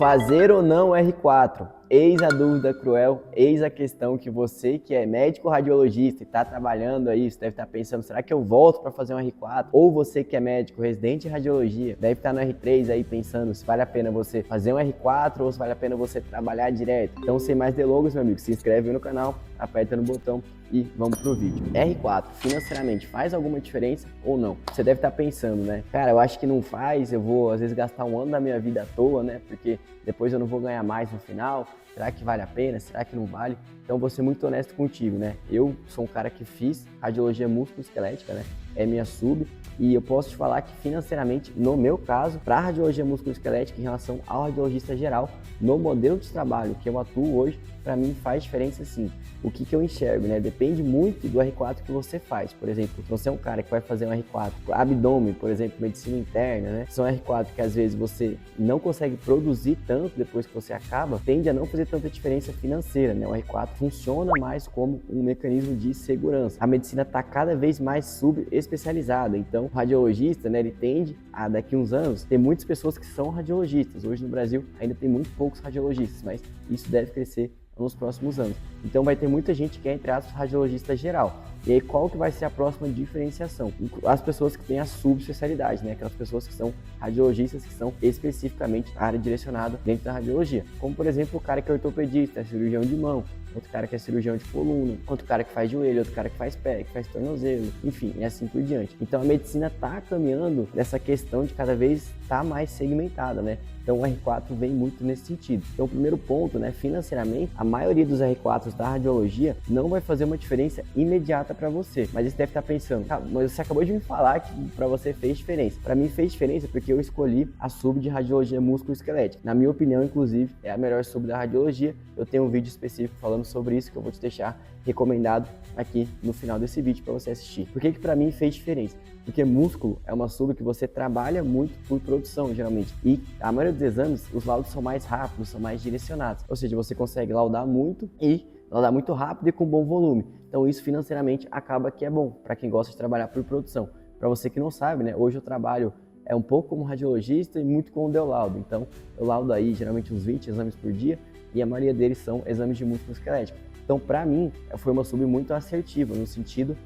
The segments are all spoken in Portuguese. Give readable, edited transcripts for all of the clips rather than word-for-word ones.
Fazer ou não R4? Eis a dúvida cruel, eis a questão que você que é médico radiologista e está trabalhando aí, você deve estar pensando, será que eu volto para fazer um R4? Ou você que é médico residente em radiologia, deve estar no R3 aí pensando se vale a pena você fazer um R4 ou se vale a pena você trabalhar direto. Então, sem mais delongas, meu amigo, se inscreve no canal, aperta no botão e vamos pro vídeo. R4, financeiramente, faz alguma diferença ou não? Você deve estar pensando, né? Cara, eu acho que não faz, eu vou às vezes gastar um ano da minha vida à toa, né? Porque depois eu não vou ganhar mais no final. Será que vale a pena? Será que não vale? Então vou ser muito honesto contigo, né? Eu sou um cara que fiz radiologia músculo-esquelética, né? É minha sub, e eu posso te falar que financeiramente, no meu caso, para a radiologia músculo-esquelética em relação ao radiologista geral, no modelo de trabalho que eu atuo hoje, para mim faz diferença sim. O que eu enxergo, né? Depende muito do R4 que você faz. Por exemplo, se você é um cara que vai fazer um R4 abdômen, por exemplo, medicina interna, né? São R4 que às vezes você não consegue produzir tanto depois que você acaba, tende a não fazer tanta diferença financeira, né? O R4 funciona mais como um mecanismo de segurança. A medicina está cada vez mais subespecializada, então o radiologista, né, ele tende a daqui a uns anos ter muitas pessoas que são radiologistas. Hoje no Brasil ainda tem muito poucos radiologistas, mas isso deve crescer nos próximos anos. Então vai ter muita gente que é, entre aspas, radiologista geral. E aí qual que vai ser a próxima diferenciação? As pessoas que têm a subespecialidade, né? Aquelas pessoas que são radiologistas, que são especificamente a área direcionada dentro da radiologia. Como, por exemplo, o cara que é ortopedista, é cirurgião de mão, outro cara que é cirurgião de coluna, outro cara que faz joelho, outro cara que faz pé, que faz tornozelo, enfim, e assim por diante. Então a medicina está caminhando nessa questão de cada vez estar mais segmentada, né? Então o R4 vem muito nesse sentido. Então o primeiro ponto, né, financeiramente, a maioria dos R4s da radiologia não vai fazer uma diferença imediata para você. Mas você deve estar pensando, mas você acabou de me falar que para você fez diferença. Para mim fez diferença porque eu escolhi a sub de radiologia músculo-esquelética. Na minha opinião, inclusive, é a melhor sub da radiologia. Eu tenho um vídeo específico falando sobre isso que eu vou te deixar recomendado aqui no final desse vídeo para você assistir. Por que para mim fez diferença? Porque músculo é uma sub que você trabalha muito por produção, geralmente. E a maioria dos exames, os laudos são mais rápidos, são mais direcionados. Ou seja, você consegue laudar muito rápido e com bom volume. Então isso financeiramente acaba que é bom para quem gosta de trabalhar por produção. Para você que não sabe, né? Hoje eu trabalho um pouco como radiologista e muito com o Deolaudo. Então eu laudo aí geralmente uns 20 exames por dia e a maioria deles são exames de músculo esquelético. Então, para mim, foi uma sub muito assertiva,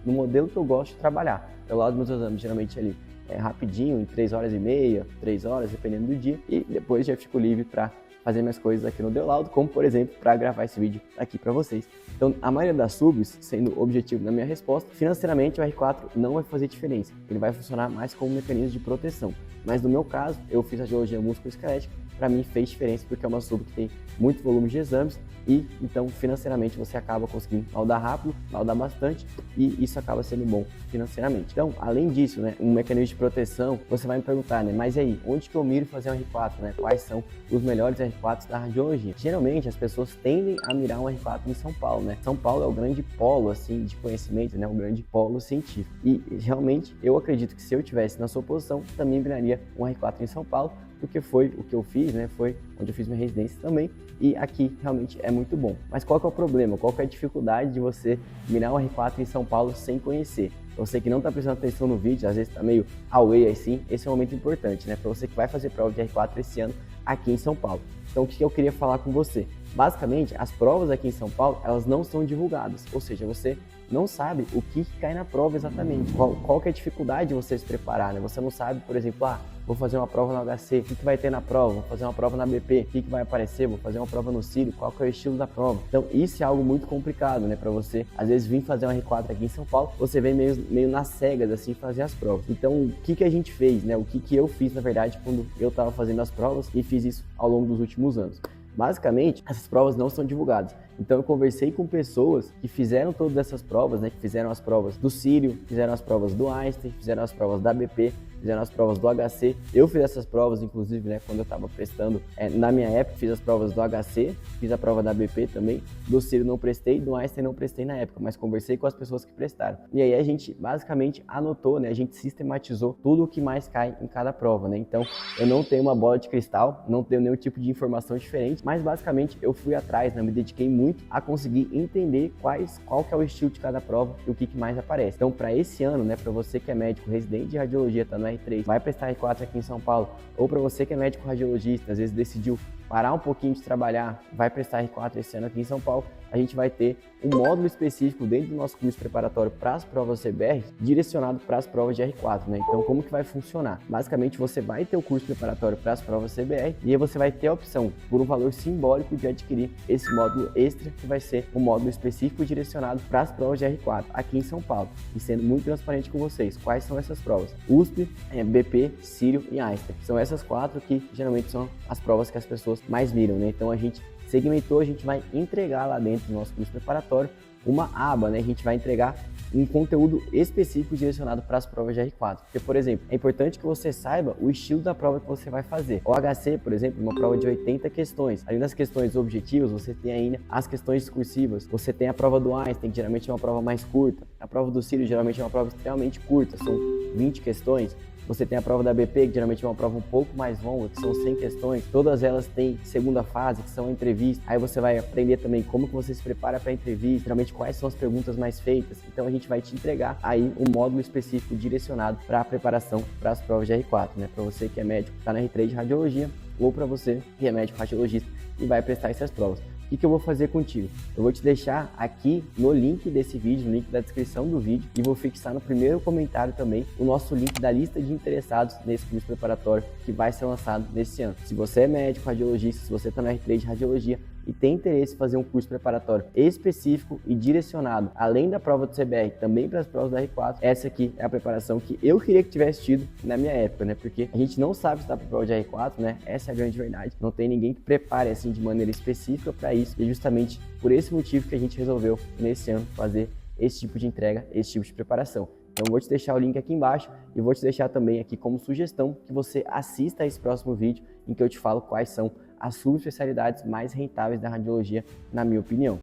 no modelo que eu gosto de trabalhar. Eu laudo meus exames geralmente ali rapidinho, em 3 horas e meia, 3 horas, dependendo do dia, e depois já fico livre para fazer minhas coisas aqui no Deolaudo, como por exemplo, para gravar esse vídeo aqui para vocês. Então, a maioria das subs, sendo objetivo na minha resposta, financeiramente o R4 não vai fazer diferença. Ele vai funcionar mais como um mecanismo de proteção. Mas no meu caso, eu fiz radiologia músculo-esquelética, para mim fez diferença porque é uma sub que tem muito volume de exames e então financeiramente você acaba conseguindo laudar rápido, laudar bastante e isso acaba sendo bom financeiramente. Então, além disso, né, um mecanismo de proteção, você vai me perguntar, né, mas e aí, onde que eu miro fazer um R4, né? Quais são os melhores R4s da radiologia? Geralmente as pessoas tendem a mirar um R4 em São Paulo, né? São Paulo é o grande polo assim de conhecimento, né, o grande polo científico. E realmente eu acredito que se eu tivesse na sua posição, também miraria um R4 em São Paulo, porque foi o que eu fiz, né? Foi onde eu fiz minha residência também, e aqui realmente é muito bom. Mas qual que é o problema? Qual que é a dificuldade de você mirar um R4 em São Paulo sem conhecer? Pra você que não está prestando atenção no vídeo, às vezes está meio away assim, esse é um momento importante, né? Para você que vai fazer prova de R4 esse ano aqui em São Paulo. Então o que eu queria falar com você? Basicamente, as provas aqui em São Paulo, elas não são divulgadas, ou seja, você não sabe o que cai na prova exatamente, qual que é a dificuldade de você se preparar, né? Você não sabe, por exemplo, vou fazer uma prova no HC, o que vai ter na prova? Vou fazer uma prova na BP, o que vai aparecer? Vou fazer uma prova no Círio, qual que é o estilo da prova? Então isso é algo muito complicado, né? Para você, às vezes, vir fazer um R4 aqui em São Paulo, você vem meio nas cegas, assim, fazer as provas. Então o que a gente fez, né? O que eu fiz, na verdade, quando eu estava fazendo as provas e fiz isso ao longo dos últimos anos. Basicamente, essas provas não são divulgadas. Então eu conversei com pessoas que fizeram todas essas provas, né? Que fizeram as provas do Círio, fizeram as provas do Einstein, fizeram as provas da BP, fizeram as provas do HC. Eu fiz essas provas, inclusive, né? Quando eu estava prestando, na minha época, fiz as provas do HC, fiz a prova da BP também. Do Círio não prestei, do Einstein não prestei na época, mas conversei com as pessoas que prestaram. E aí a gente basicamente anotou, né? A gente sistematizou tudo o que mais cai em cada prova, né? Então eu não tenho uma bola de cristal, não tenho nenhum tipo de informação diferente, mas basicamente eu fui atrás, né? Me dediquei muito a conseguir entender qual que é o estilo de cada prova e o que mais aparece. Então, para esse ano, né, para você que é médico residente de radiologia, tá no R3, vai prestar R4 aqui em São Paulo, ou para você que é médico radiologista, às vezes decidiu parar um pouquinho de trabalhar, vai prestar R4 esse ano aqui em São Paulo, a gente vai ter um módulo específico dentro do nosso curso preparatório para as provas CBR, direcionado para as provas de R4, né? Então, como que vai funcionar? Basicamente, você vai ter o curso preparatório para as provas CBR e aí você vai ter a opção, por um valor simbólico, de adquirir esse módulo extra, que vai ser um módulo específico direcionado para as provas de R4 aqui em São Paulo. E sendo muito transparente com vocês, quais são essas provas? USP, BP, Círio e Einstein. São essas 4 que geralmente são as provas que as pessoas mais miram, né? Então a gente segmentou, a gente vai entregar lá dentro do nosso curso preparatório uma aba, né? A gente vai entregar um conteúdo específico direcionado para as provas de R4. Porque, por exemplo, é importante que você saiba o estilo da prova que você vai fazer. O HC, por exemplo, uma prova de 80 questões. Além das questões objetivas, você tem ainda as questões discursivas. Você tem a prova do Einstein, que geralmente é uma prova mais curta. A prova do Círio geralmente é uma prova extremamente curta, são 20 questões. Você tem a prova da BP, que geralmente é uma prova um pouco mais longa, que são 100 questões. Todas elas têm segunda fase, que são entrevistas. Aí você vai aprender também como que você se prepara para a entrevista, geralmente quais são as perguntas mais feitas. Então a gente vai te entregar aí um módulo específico direcionado para a preparação para as provas de R4, né? Para você que é médico, está na R3 de radiologia, ou para você que é médico radiologista e vai prestar essas provas. O que eu vou fazer contigo? Eu vou te deixar aqui no link desse vídeo, no link da descrição do vídeo, e vou fixar no primeiro comentário também o nosso link da lista de interessados nesse curso preparatório que vai ser lançado nesse ano. Se você é médico radiologista, se você está no R3 de radiologia e tem interesse em fazer um curso preparatório específico e direcionado, além da prova do CBR, também para as provas da R4, essa aqui é a preparação que eu queria que tivesse tido na minha época, né? Porque a gente não sabe se está para a prova de R4, né? Essa é a grande verdade. Não tem ninguém que prepare assim de maneira específica para isso, e é justamente por esse motivo que a gente resolveu nesse ano fazer esse tipo de entrega, esse tipo de preparação. Então, eu vou te deixar o link aqui embaixo e vou te deixar também aqui como sugestão que você assista a esse próximo vídeo em que eu te falo quais são as subespecialidades mais rentáveis da radiologia, na minha opinião.